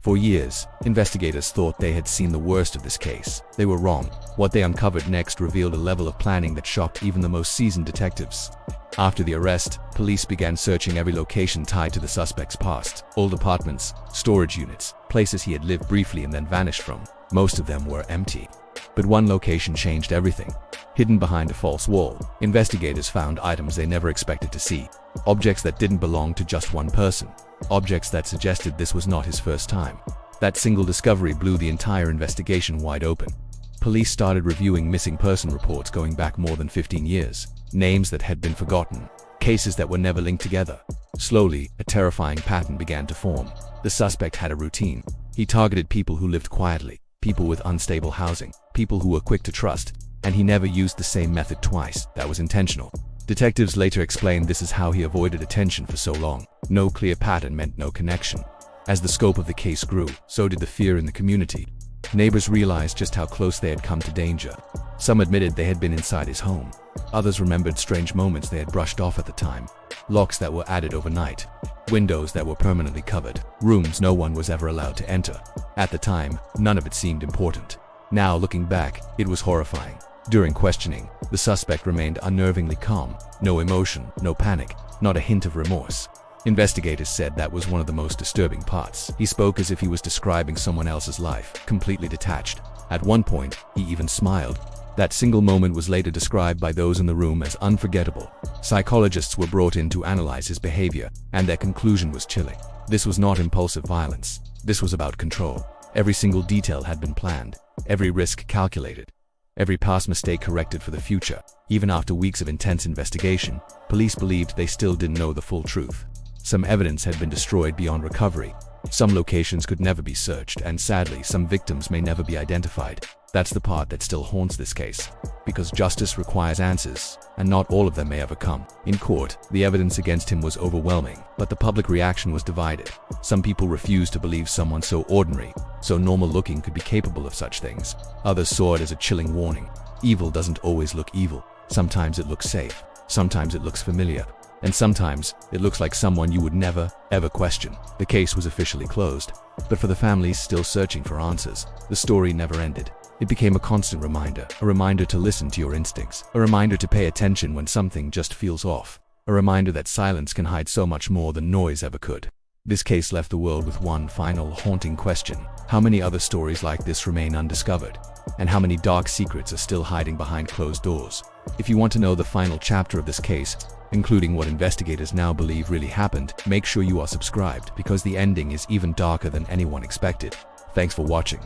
For years, investigators thought they had seen the worst of this case. They were wrong. What they uncovered next revealed a level of planning that shocked even the most seasoned detectives. After the arrest, police began searching every location tied to the suspect's past. Old apartments, storage units, places he had lived briefly and then vanished from. Most of them were empty. But one location changed everything. Hidden behind a false wall, investigators found items they never expected to see. Objects that didn't belong to just one person. Objects that suggested this was not his first time. That single discovery blew the entire investigation wide open. Police started reviewing missing person reports going back more than 15 years. Names that had been forgotten. Cases that were never linked together. Slowly, a terrifying pattern began to form. The suspect had a routine. He targeted people who lived quietly, people with unstable housing, people who were quick to trust, and he never used the same method twice. That was intentional. Detectives later explained this is how he avoided attention for so long. No clear pattern meant no connection. As the scope of the case grew, so did the fear in the community. Neighbors realized just how close they had come to danger. Some admitted they had been inside his home. Others remembered strange moments they had brushed off at the time. Locks that were added overnight. Windows that were permanently covered. Rooms no one was ever allowed to enter. At the time, none of it seemed important. Now, looking back, it was horrifying. During questioning, the suspect remained unnervingly calm. No emotion, no panic, not a hint of remorse. Investigators said that was one of the most disturbing parts. He spoke as if he was describing someone else's life, completely detached. At one point, he even smiled. That single moment was later described by those in the room as unforgettable. Psychologists were brought in to analyze his behavior, and their conclusion was chilling. This was not impulsive violence. This was about control. Every single detail had been planned, every risk calculated, every past mistake corrected for the future. Even after weeks of intense investigation, police believed they still didn't know the full truth. Some evidence had been destroyed beyond recovery. Some locations could never be searched, and sadly, some victims may never be identified. That's the part that still haunts this case. Because justice requires answers, and not all of them may ever come. In court, the evidence against him was overwhelming, but the public reaction was divided. Some people refused to believe someone so ordinary, so normal-looking could be capable of such things. Others saw it as a chilling warning. Evil doesn't always look evil. Sometimes it looks safe. Sometimes it looks familiar. And sometimes, it looks like someone you would never, ever question. The case was officially closed. But for the families still searching for answers, the story never ended. It became a constant reminder, a reminder to listen to your instincts, a reminder to pay attention when something just feels off, a reminder that silence can hide so much more than noise ever could. This case left the world with one final haunting question. How many other stories like this remain undiscovered? And how many dark secrets are still hiding behind closed doors? If you want to know the final chapter of this case, including what investigators now believe really happened, make sure you are subscribed because the ending is even darker than anyone expected. Thanks for watching.